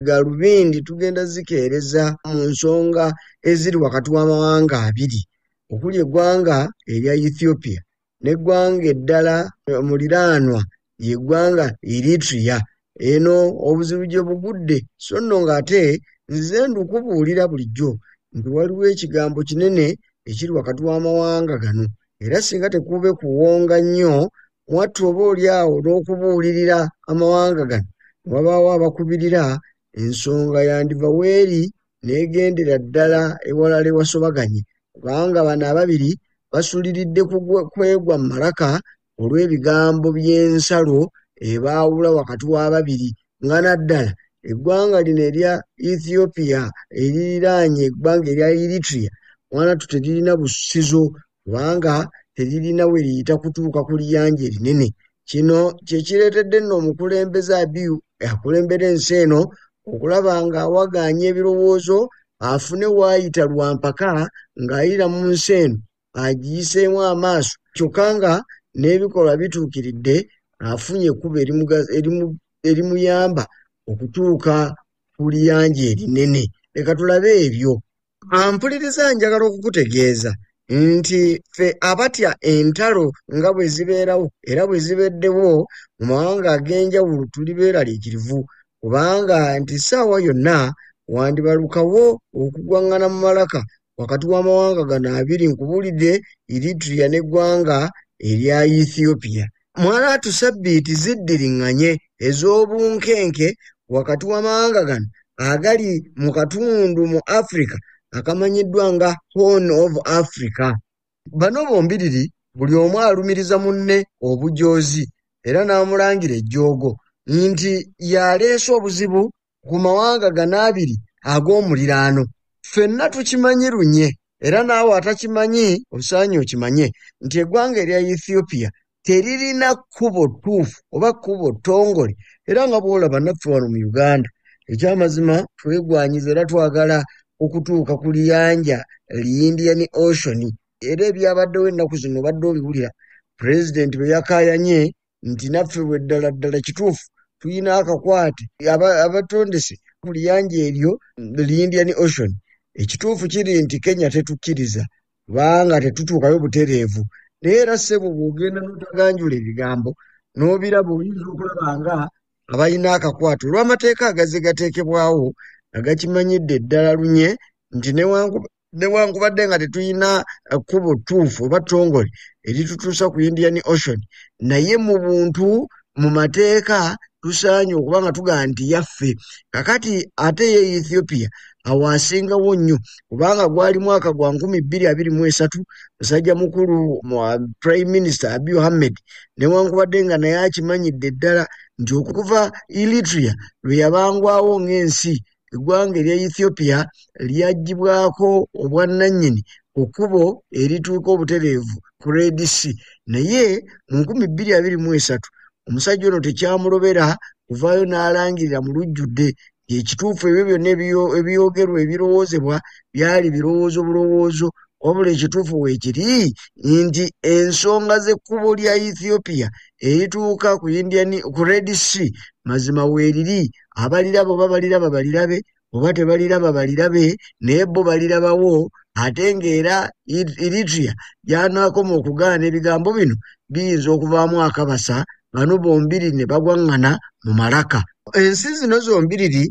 galubindi tugenda zikeereza mu nsonga eziri wakati w'amawanga abiri okuli eggwanga erya Ethiopia n'eggwanga eddala muliraanwa y'eggwanga Eritrea. Eno obuzibu gye bugudde so nno ng'ate nze ndukubuulira bulijjo nti waliwo ekigambo kinene ekiri wakati w'amawanga gano era singa tekube kuwonga nnyo mwattu oba oli awo n'okubuulirira amawanga gano wabaawo abakubirira ensonga yandiva weeri n'egendera ddala ewalala ewasobaganye kubanga bano ababiri basuliridde kwegwa mu malaka olw'ebigambo by'ensalo ebaawula wakati w'ababiri nga naddala eggwanga lino erya Ethiopia eririraanye eggwanga erya Eritrea mwanattu teririna busizo kubanga teririna we liyita kutuuka ku liyanja erinene. Kino kye kireetedde nno omukulembeze Abiy akulembera ensi eno okulaba nga awagaanya ebirowoozo afune waayita lwampaka ng'ayira mu nsi eno agiyiseemu amaaso kyokka nga n'ebikolwa bituukiridde afunye ekkubo erimuyamba okutuuka ku liyanja erinene. Leka tulabe ebyo. Ampuliriza njagala okukutegeeza nti ffe abatya entalo nga bwe zibeerawo era bwe zibeddewo mu mawanga ag'enjawulo tuli beeraliikirivu kubanga nti ssaawa yonna wandibalukawo okugwaŋŋana mu malaka wakati w'amawanga gano abiri nkubuulidde Eritrea n'eggwanga erya Ethiopia. Mwalaatu sabbiiti ziddiriŋŋanye ez'obunkenke wakati w'amawanga gano agali mu katundu mu Africa akamanyiddwa nga Horn of Africa. Bano bombiriri buli omu alumiriza munne obujoozi era n'amulangira ejjoogo nti yaleese obuzibu ku mawanga gano abiri ag'omuliraano. Ffenna tukimanyi lunye era naawe atakimanyi osaanye okimanye nti eggwanga erya Ethiopia teririna kkubo ttuufu oba kkubo ttongole era nga bw'olaba naffe wano mu Uganda ekyamazima twegwanyiza era twagala okutuuka ku liyanja Indian Ocean era ebyabaddewo ennaku zino badde obiwulira pulezidenti bwe yakaayanye nti naffe bwe ddala ddala kituufu tuyina akakwate abatondese ku liyanja eryo Indian Ocean. Ekituufu kiri nti Kenya tetukkiriza kubanga tetutuukayo butereevu naye era ssebo bw'ogenda n'otaganjula ebigambo n'obiraba oyinza okulaba nga abalina akakwate olw'amateeka agaze gateekebwawo agakimanyidde ddala lunye nti newankubadde nga tetuyina kkubo ttuufu oba ttongole eritutuusa ku Indian Ocean naye mu buntu mu mateeka tusaanye okuba nga tugaa nti yaffe. Kakati ate ye Ethiopia awasingawo nnyo kubanga gwali mwaka gwa 2023 musajja mukulu Prime Minister Abiy Ahmed newankubadde nga naye akimanyidde ddala nti okuva Eritrea lwe yabangwawo ng'ensi eggwanga erya Ethiopia lyaggyibwako obwannannyini ku kkubo erituuka obutereevu ku Red Sea naye mu 2023 omusajja ono tekyamulobera kuvaayo n'alangirira mu lujjudde ekituufu ebyo byonna ebyogerwa ebirowoozebwa byali birowoozo bulowoozo wabula ekituufu weekiri nti ensonga z'ekkubo lya Ethiopia erituuka ku Red Sea mazima weeriri abaliraba oba baliraba balirabe oba tebaliraba balirabe naye bo balirabawo ate ng'era Eritrea gyanaakoma okugaana ebigambo bino biyinza okuvaamu akabasa bano bombiri ne bagwaŋŋana mu malaka. Ensi zino zombiriri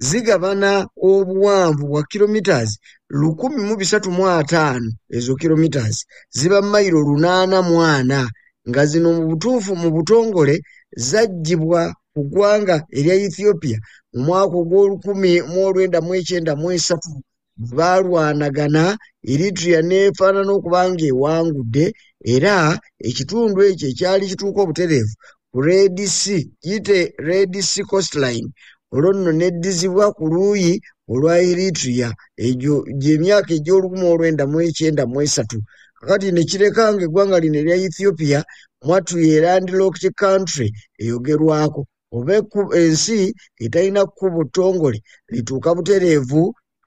zigabana obuwanvu bwa kilometers 135 ezo kilometers ziba mayiro 84 nga zino mu butuufu mu butongole zaggyibwa ku ggwanga erya Ethiopia mu mwaka ogw'1993 baalwanagana Eritrea neefaanana okuba nga ewangudde era ekitundu ekyo ekyali kituuka obutereevu ku Red Sea kiyite Red Sea Coastline olwo nno neddizibwa ku luuyi olwa Eritrea egyo gy'emyaka egy'ol1993 kakati ne kireka nga eggwanga lino erya Ethiopia mwattu ye landlocked country eyogerwako oba ensi etalina kkubo ttongole lituuka butereevu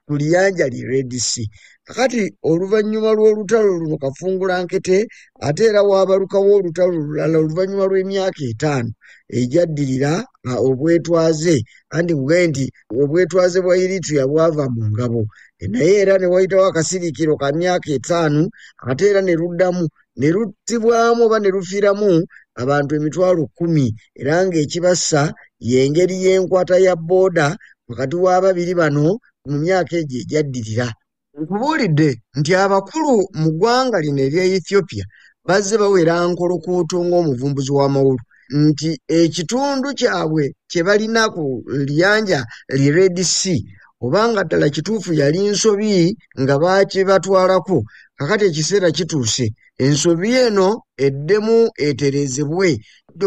ku liyanja li Red Sea. kakati oluvannyuma lw'olutalo luno Kafungulankete ate era waabalukawo olutalo lulala oluvannyuma lw'emyaka 5 ejaddirira obwetwaze anti kugaye nti obwetwaze bwa Eritrea bwava mu ngabo naye era ne wayitawo akasirikiro ka myaka 5 ate era ne luddamu ne luttibwamu oba ne lufiiramu abantu 10,000 era ng'ekibassa y'engeri y'enkwata ya booda wakati w'ababiri bano mu myaka egyo ejaddirira. Nkubuulidde nti abakulu mu ggwanga lino erya Ethiopia bazze bawera nkolokoto ng'omuvumbuzi w'amawulu nti ekitundu kyabwe kye balina ku lyanja li Red Sea obanga ddala kituufu yali nsobi nga batwalako kakati ekiseera kituuse ensobi eno eddemu eterezebwe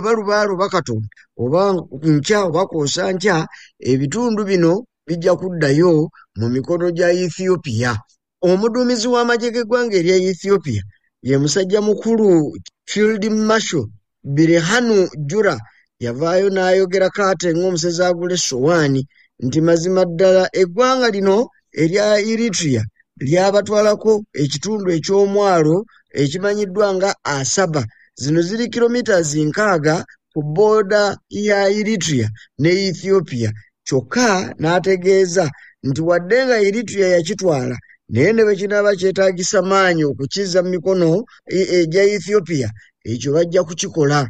balubaalo bakatonda oba nkya oba koosa nkya ebitundu bino bijja kuddayo mu mikono gya Ethiopia. Omuduumizi w'amagye g'eggwanga erya Ethiopia ye musajja mukulu Field Marshal Birhanu Jura yavaayo n'ayogerako ate ng'omusezi agula essowaani nti mazima ddala eggwanga lino erya Eritrea lyabatwalako ekitundu eky'omwalo ekimanyiddwa nga Asaba. Zino ziri kilometers 6 ku booda ya Eritrea ne Ethiopia. Kyokka n'ategeeza nti wadde nga Eritrea yakitwala naye ne bwe kinaaba kyetaagisa maanyi okukizza mu mikono egya Ethiopia ekyo bajja kukikola.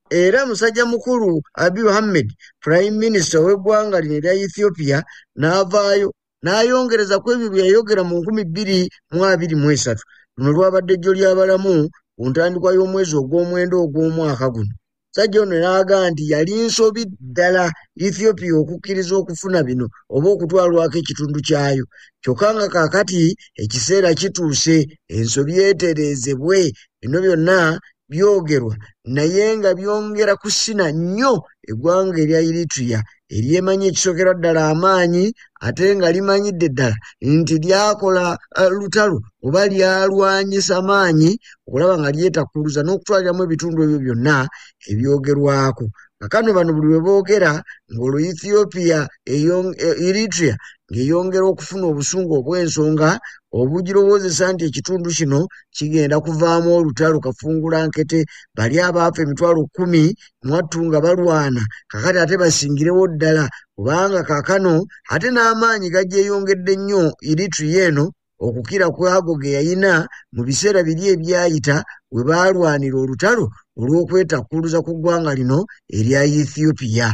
Era musajja mukulu Abiy Ahmed Prime Minister w'eggwanga lino erya Ethiopia n'avaayo n'ayongereza ku ebyo bye yayogera mu 2023 luno lwabadde ejjo ly'abalamu ku ntandikwa y'omwezi ogw'omwenda ogw'omwaka guno. Sajja ono n'agaa nti yali nsobi ddala Ethiopia okukkiriza okufuna bino oba okutwalwako ekitundu kyayo kyokka nga kaakati ekiseera kituuse ensobi etereezebwe. Bino byonna byogerwa naye nga byongera kusina nnyo eggwanga erya Eritrea eryemanyi ekisookera ddala amaanyi ate nga limanyidde ddala nti lyakola lutalo oba lyalwanyisa maanyi okulaba nga lyetakkuluza n'okutwaliramu ebitundu ebyo byonna ebyogerwako. Kakano bano buli bwe boogera ng'olwo Ethiopia Eritrea ng'eyongera okufuna obusungu obw'ensonga obugirowoozesa nti ekitundu kino kigenda kuvaamu olutalo Kafungulankete bali abaafa 10,000 mwattu nga balwana kakati ate basingirewo ddala kubanga kaakano ate n'amaanyi gagyeyongedde nnyo Eritrea eno okukira kwago ge yayina mu biseera biri ebyayita we baalwanira olutalo olw'okwetakkuluza ku ggwanga lino erya Ethiopia.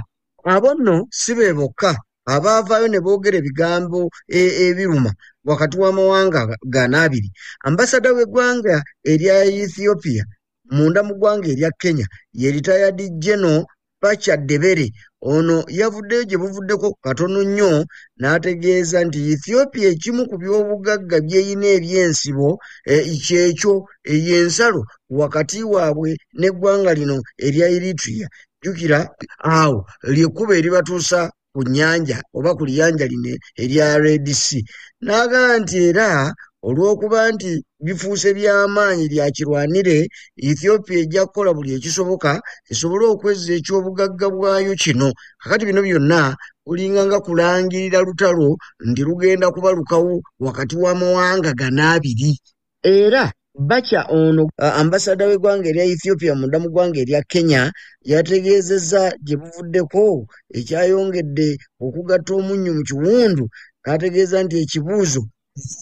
Abo nno si be bokka abaavaayo ne boogera ebigambo ebiruma wakati w'amawanga gano abiri. Ambasada w'eggwanga erya Ethiopia munda mu ggwanga erya Kenya ye retired General Pacha Debere ono yavuddeyo gye buvuddeko katono nnyo n'ategeeza nti Ethiopia ekimu ku by'obugagga byeyina eby'ensibo kyekyo y'ensalo wakati waabwe n'eggwanga lino erya Eritrea. Jjukira awo ly'ekkubo eribatuusa ku nnyanja oba ku lyanja lino erya Red Sea. N'agamba nti era olw'okuba nti bifuuse by'amaanyi lyakirwanire Ethiopia ejja kukola buli ekisoboka esobole okwezza eky'obugagga bwayo kino. Kakati bino byonna kulinga nga kulangirira lutalo nti lugenda kubalukawo wakati w'amawanga gano abiri. Era Bacha ono ambasada w'eggwanga erya Ethiopia munda mu ggwanga erya Kenya yategeezezza gye buvuddeko ekyayongedde okugatta omunnyo mu kiwundu. N'ategeeza nti ekibuuzo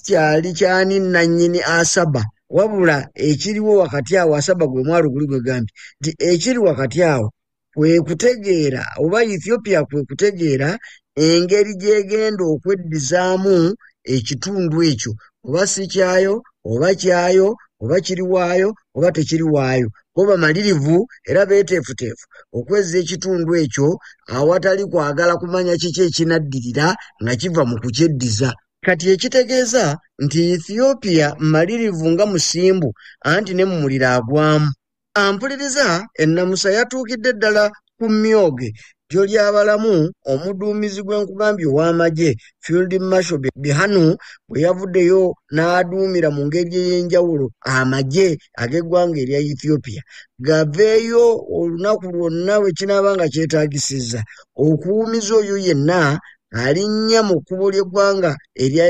kyali kyani nannyini Asaba wabula ekiriwo wakati awo Asaba gwe mwalo guli gwe gambi nti ekiri wakati awo kwe kutegeera oba Ethiopia kwe kutegeera engeri gy'egenda okweddizaamu ekitundu ekyo oba si kyayo oba kyayo oba kiri waayo oba tekiri waayo. Bo bamalirivu era beeteefuteefu okwezza ekitundu ekyo awatali kwagala kumanya kiki ekinaddirira nga kiva mu kukyeddiza. Kati ekitegeeza nti Ethiopia malirivu nga musimbu anti ne mu muliro agwamu. Ampuliriza ennamusa yatuukidde ddala ku myoge gyo ly'abalamu omuduumizi gw'enkugambye ow'amagye Field Marshal Birhanu bwe yavuddeyo n'aduumira mu ngeri ey'enjawulo amagye ag'eggwanga erya Ethiopia gaveeyo olunaku lwonna bwe kinaaba nga kyetaagisizza okuwumiza oyo yenna alinnya mu kkubo ly'eggwanga erya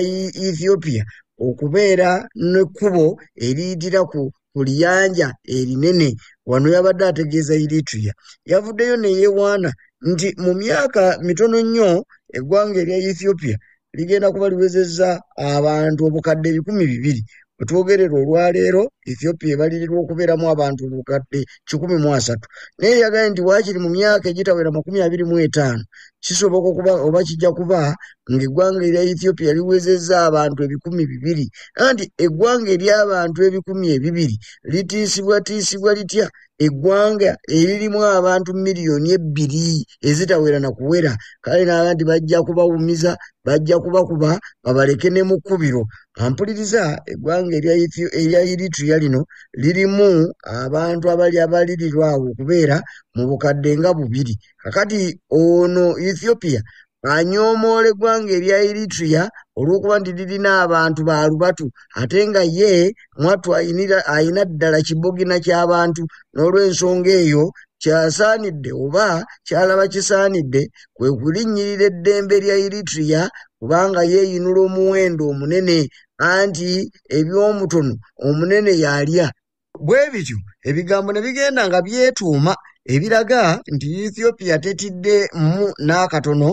Ethiopia okubeera n'ekkubo eriyitira ku liyanja erinene. Wano yabadde ategeeza Eritrea. Yavuddeyo ne yeewaana nti mu myaka mitono nnyo eggwanga erya Ethiopia ligenda kuba liwezezza abantu obukadde 200,000. Bwe twogerera olwaleero Ethiopia ebalirirwa okubeeramu abantu obukadde 13. Naye yagambye nti waakiri mu myaka egitawera 25 kisoboka okuba oba kijja kuba ng'eggwanga erya Ethiopia liwezezza abantu 200,000. Anti eggwanga ery'abantu 200,000 litiisibwa litya eggwanga eririmu abantu miliyoni 2 ezitawera na kuwera? Kale n'aba nti bajja kubawumiza, bajja kubakuba babaleke ne mu kkubiro. Ampuliriza eggwanga erya Eritrea lino lirimu abantu abalirirwa awo okubeera mu bukadde nga 2. Kakati ono Ethiopia anyoomoola eggwanga erya Eritrea olw'okuba nti lirina abantu ba lubatu ate nga ye mwattu ayina ddala kibogina ky'abantu. N'olw'ensonga eyo kyasaanidde oba kyalaba kisaanidde kwe kulinnyirira eddembe lya Eritrea kubanga yeeyinula omuwendo omunene anti eby'omutono omunene yalya. Bwe bityo ebigambo ne bigenda nga byetuuma ebiraga nti Ethiopia tetidde mu n'akatono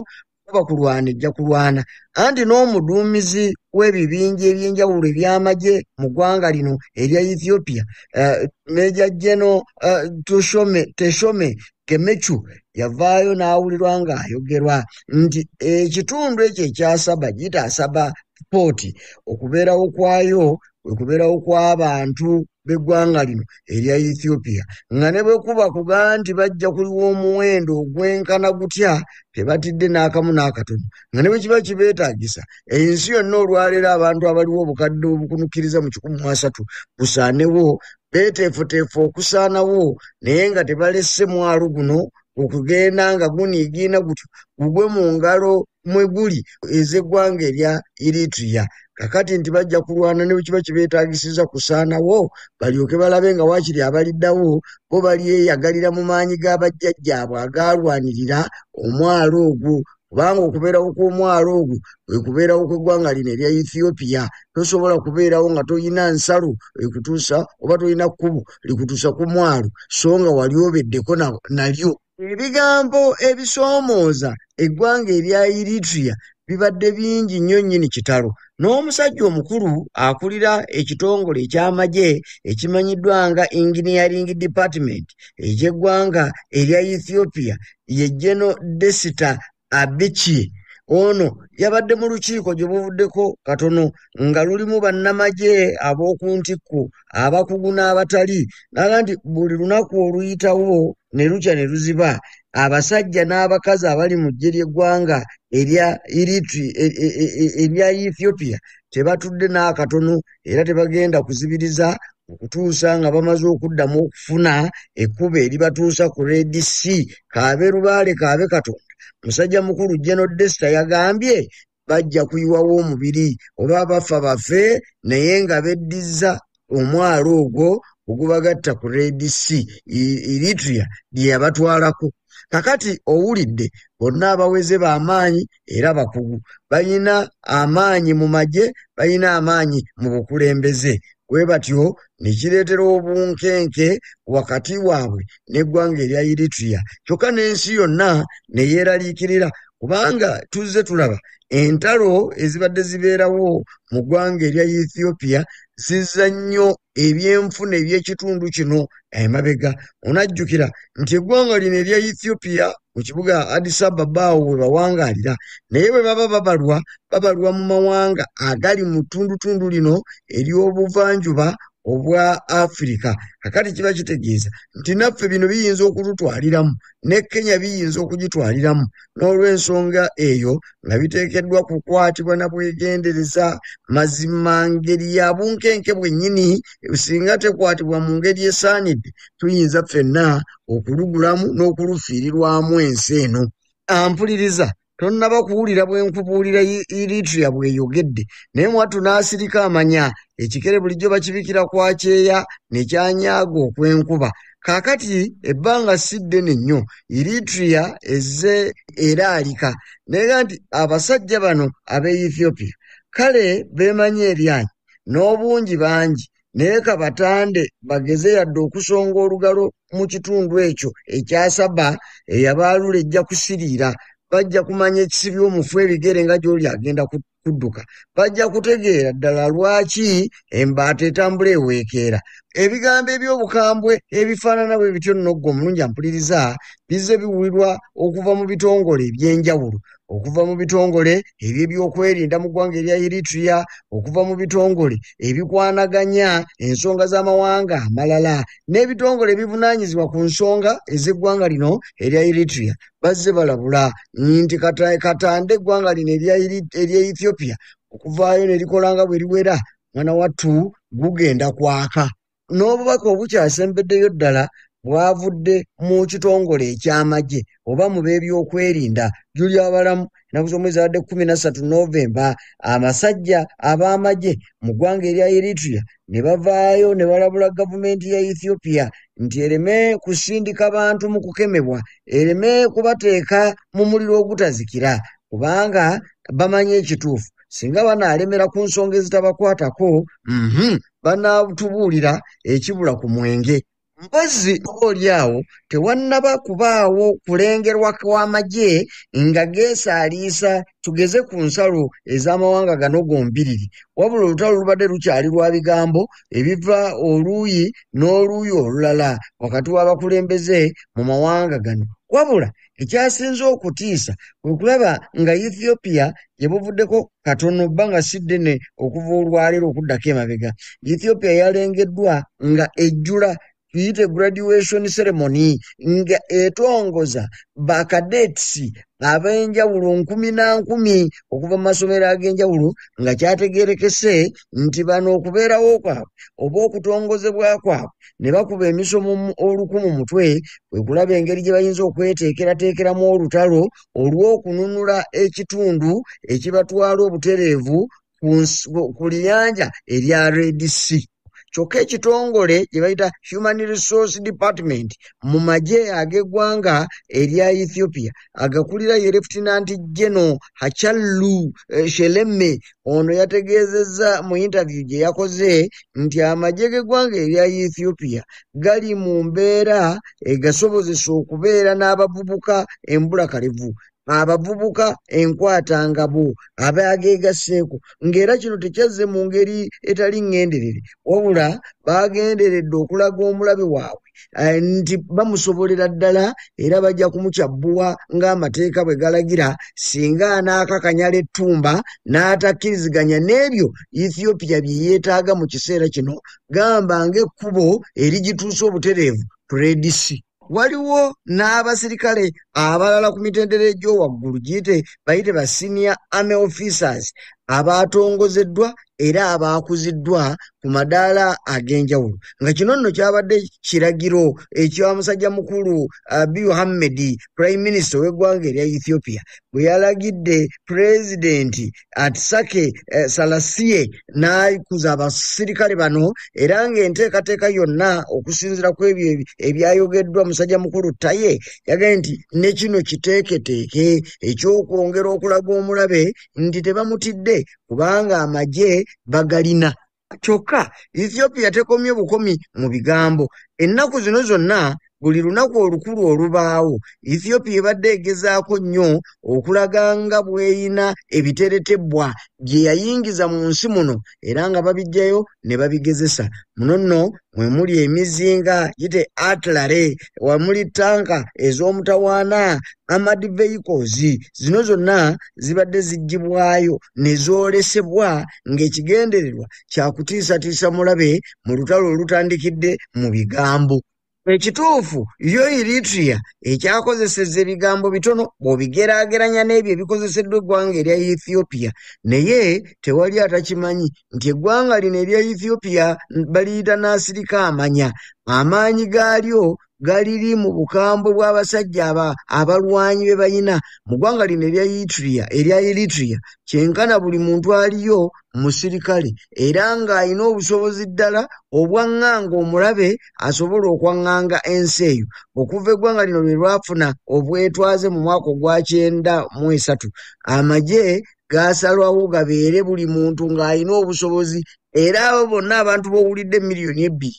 kuba kulwana ejja kulwana. Anti n'omuduumizi w'ebibinja eby'enjawulo eby'amagye mu ggwanga lino erya Ethiopia, Major General Teshome Gemechu yavaayo n'awulirwa ng'ayogerwa nti ekitundu ekyo ekyasaba giyita asaba pooti okubeerawo kwayo kwe kubeerawo kw'abantu b'eggwanga lino erya Ethiopia. Nga ne bwe kuba kugaa nti bajja kuliwa omuwendo ogwenkana gutya tebatidde n'akamu n'akatono. Nga ne bwe kiba kibeetaagisa ensi yonna olwaleero abantu abaliwo obukadde obukunukkiriza mu 13 busaanewo beeteefuteefu okusaanawo naye nga tebalesse mwalo guno okugenda nga guniigiina gutyo gugwe mu ngalo mwe guli ez'eggwanga erya Eritrea. Kakati nti bajja kulwana ne bwe kiba kibeetaagisiza kusaanawo balyoke balabe nga waakiri abaliddawo bo balyeyagalira mu maanyi g'abajjajjaabwe agaalwanirira omwalo ogwo. Kubanga okubeerawo kw'omwalo ogwo kwe kubeerawo kw'eggwanga lino erya Ethiopia. Tosobola kubeerawo nga toyina nsalo ekutuusa oba toyina kkubo likutuusa ku mwalo so nga wali obeddeko nalyo. Ebigambo ebisoomooza eggwanga erya Eritrea bibadde bingi nnyo nnyini kitalo. N'omusajja omukulu akulira ekitongole eky'amagye ekimanyiddwa nga Engineering Department eky'eggwanga erya Ethiopia ye General Desta Abechi. Ono yabadde mu lukiiko gye buvuddeko katono nga lulimu bannamagye ab'oku ntikko abakugu n'abatali. Naga nti buli lunaku oluyitawo ne lukya ne luziba abasajja n'abakazi abali mu ggye ly'eggwanga erya Ethiopia tebatudde n'akatono era tebagenda kuzibiriza okutuusa nga bamaze okuddamu okufuna ekkubo eribatuusa ku Red Sea. Kaabe lubaale kaabe katonda. Musajja mukulu General Desta yagambye bajja kuyiwawo omubiri oba bafa bafe naye nga beddizza omwalo ogwo ogubagatta ku Red Sea Eritrea lye yabatwalako. Kakati owulidde bonna abaweze b'amaanyi era bakugu, balina amaanyi mu magye, balina amaanyi mu bukulembeze. Bwe batyo ne kireetera obunkenke wakati waabwe n'eggwanga erya Eritrea. Kyokka n'ensi yonna ne yeeraliikirira kubanga tuzze tulaba entalo ezibadde zibeerawo mu ggwanga erya Ethiopia zizza nnyo ebyenfuna eby'ekitundu kino emabega. Onajjukira nti eggwanga lino erya Ethiopia mu kibuga Addis Ababa we bawangaalira naye bwe baba babalwa mu mawanga agali mu ttundutundu lino ery'obuvanjuba obwa Afrika. Kakati kiba kitegeeza nti naffe bino biyinza okututwaliramu ne Kenya biyinza okugitwaliramu. N'olw'ensonga eyo nga biteekeddwa kukwatibwa na bwegendereza mazima ngeri ya bunkenke bwennyini. Singa tekwatibwa mu ngeri esaanidde tuyinza ffenna okulugulamu n'okulufiirirwamu ensi eno. Ampuliriza tonnaba kuwulira bwe nkubuulira Eritrea bw'eyogedde naye mwattu n'asirika amanya ekikere bulijjo bakibikira kwa kyeya ne kyanyaaga okw'enkuba. Kakati ebbanga siddene nnyo Eritrea ezze eraalika naye nti abasajja bano ab'Ethiopia kale beemanyi eryanyi n'obungi bangi naye kabatande bageze yadde okusonga olugalo mu kitundu ekyo ekyasaba eyabaalula ejja kusiriira bajja kumanya ekisibya omufu ebigere nga gy'oli agenda kudduka bajja kutegeera ddala lwaki embaata etambula eweekeera ebigambo eby'obukambwe ebifaanana bwe bityo nno ggwe omulungi ampuliriza bizze biwulirwa okuva mu bitongole eby'enjawulo okuva mu bitongole eby'ebyokwerinda mu ggwanga erya Eritrea okuva mu bitongole ebikwanaganya ensonga z'amawanga amalala n'ebitongole ebivunaanyizibwa ku nsonga ez'eggwanga lino erya Eritrea bazze balabula nti katande eggwanga lino erya Ethiopia okuvaayo ne likola nga bwe liwera mwana wattu gugenda kwaka n'obubaka obukyasembeddeyo ddala bwavudde mu kitongole eky'amagye oba mu b'ebyokwerinda juli abalamu ennaku z'omwezi abadde 13 Novemba amasajja ab'amagye mu ggwanga erya Eritrea ne bavaayo ne balabula gavumenti ya Ethiopia nti ereme kusindika bantu mu kukemebwa ereme kubateeka mu muliro ogutazikira kubanga bamanyi ekituufu singa banaalemera ku nsonga ezitabakwatako banaatubuulira ekibula ku mwenge mpozi oli awo tewannaba kubaawo kulengerwa kw'amagye nga geesaaliisa tugeze ku nsalo ez'amawanga gano gombiriri wabula olutalo lubadde lukyali lwa bigambo ebiva oluuyi n'oluuyi olulala wakati w'abakulembeze mu mawanga gano wabula ekyasinze okutiisa kwe kulaba nga Ethiopia yebuvuddeko katono bbanga siddene okuva olwaleero okuddako emabega Ethiopia yalengeddwa nga ejjula tuyite graduation ceremony nga etongoza bakadetsi ab'enjawulo 10,000 okuva mu masomero ag'enjawulo nga kyategeerekese nti bano okubeerawo kwabwe oba okutongozebwa kwabwe ne bakuba emisomo oluku mu mutwe kwe kulaba engeri gye bayinza okweteekerateekeramu olutalo olw'okununula ekitundu ekibatwala obutereevu ku liyanja erya Red Sea. Kyokka ekitongole gye bayita Human Resource Department mu magye ag'eggwanga erya Ethiopia agakulira ye Lieutenant General Hachalu Sheleme ono yategeezezza mu interview gye yakoze nti amagye g'eggwanga erya Ethiopia gali mu mbeera egasobozesa okubeera n'abavubuka embulakalevu abavubuka enkwatangabo abageegaseeko ng'era kino tekyazze mu ngeri etali ŋŋenderere wabula bagenderedde okulaga omulabe waabwe nti bamusobolera ddala era bajja kumukyabbuwa ng'amateeka bwe galagira singa anaakakanyala ettumba n'atakkiriziganya n'ebyo Ethiopia bye yeetaaga mu kiseera kino gamba ng'ekkubo erigituusa obutereevu ku Red Sea. Waliwo n'abasirikale abalala ku mitendera egy'owaggulu giyite bayite ba senior army officers abatongozeddwa era abaakuziddwa ku madaala ag'enjawulo nga kino nno kyabadde kiragiro ekya musajja mukulu Abiy Ahmed prime minister w'eggwanga erya Ethiopia bwe yalagidde pulezidenti Atsake Selassie n'ayikuza abasirikale bano era ng'enteekateeka yonna okusinziira ku ebyo ebyayogeddwa musajja mukulu Taye yagambye nti ne kino kiteeketeeke ekyokwongera okulaga omulabe nti tebamutidde kubanga amagye bagalina. Kyokka Ethiopia tekomye bukomi mu bigambo ennaku zino zonna buli lunaku olukulu olubaawo Ethiopia ebadde egezaako nnyo okulaga nga bweyina ebiteretebwa bye yayingiza mu nsi muno era nga babiggyayo ne babigezesa muno nno mwe muli emizinga gite artillery wamuli tanka ez'omutawaana armored vehicles zino zonna zibadde ziggyibwayo ne zoolesebwa ng'ekigendererwa kyakutiisatiisa mulabe mu lutalo olutandikidde mu bigambo. Ekituufu yo Eritrea ekyakozesezza ebigambo bitono bw'obigeraageranya n'ebyo ebikozeseddwa eggwanga erya Ethiopia naye tewali atakimanyi nti eggwanga lino erya Ethiopia baliyita n'asirika amanya amaanyi gaalyo galiri mu bukambwe bw'abasajja abalwanyi be bayina mu ggwanga lino erya Eritrea kyenkana buli muntu aliyo musirikale era ng'alina obusobozi ddala obwaŋŋanga omulabe asobola okwaŋŋanga ensi eyo. Okuva eggwanga lino lwe lwafuna obwetwaze mu mwaka ogwa 93 amagye gasalwawo gabeere buli muntu ng'alina obusobozi era abo bonna abantu b'owulidde miliyoni 2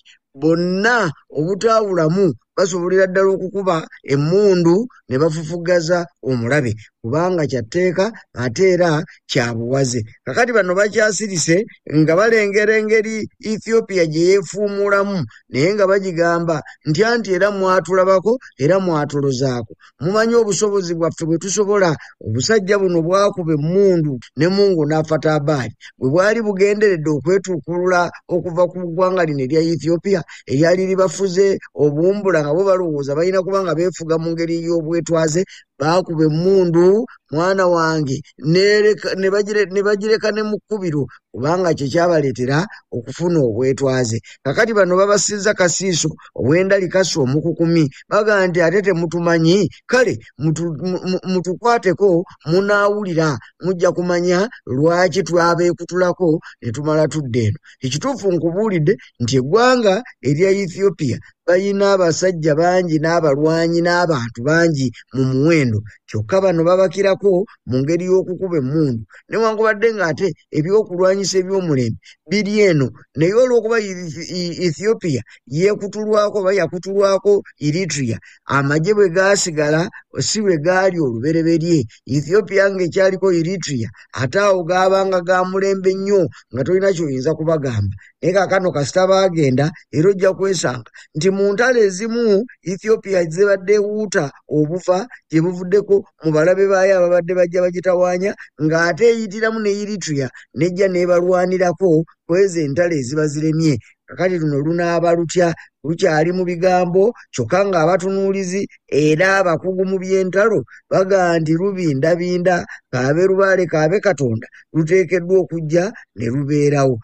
bonna obutaawulamu basobolera ddala okukuba emmundu ne bafufugaza omulabe kubanga kyatteeka ate era kyabuwaze. Kakati bano bakyasirise nga balengera engeri Ethiopia gye yeefuumulamu naye nga bagigamba nti era mwatulabako era mwatulozaako. Mumanyi obusobozi bwaffe bwe tusobola. Obusajja buno bwakuba emmundu ne Mungu n'afa Tabaali bwe bwali bugenderedde okwetuukulula okuva ku ggwanga lino erya Ethiopia eryali libafuze obuwumbula nga bo balowooza balina kubanga beefuga mu ngeri y'obwetwaze baakuba emmundu mwana wange ne bagireka ne mu kkubiro kubanga kye kyabaleetera okufuna obwetwaze. Kakati bano babasizza kasiiso ow'endali kasi omukukumi baga nti ate temutumanyi kale mutukwateko munaawulira mujja kumanya lwaki twabeekutulako ne tumala tudde eno. Ekituufu nkubuulidde nti eggwanga erya Ethiopia bayina abasajja bangi n'abalwanyi n'abantu bangi mu muwendo kyokka bano babakirako mu ngeri y'okukuba emmundu newankubadde ng'ate ebyokulwanyisa eby'omulembe biri eno naye olw'okuba Ethiopia yeekutulwako oba yakutulwako Eritrea amagye bwe gaasigala si bwe gaali olubereberye. Ethiopia ng'ekyaliko Eritrea ate awo gaabanga ga mulembe nnyo nga tolina ky'oyinza kubagamba naye kaakano kasita baagenda era ojja kwesanga nti mu ntalo ezimu Ethiopia zibadde wuuta obufa gye buvuddeko mu balabe baayo ababadde bajja bagitawaanya ng'ate eyitiramu ne Eritrea nejja neebalwanirako kweza entalo eziba ziremye. Kakati luno lunaaba lutya lukyali mu bigambo kyokka ng'abatunuulizi era abakugu mu by'entalo baga nti lubindabinda kaabe lubaale kaabe Katonda luteekeddwa okujja ne lubeerawo.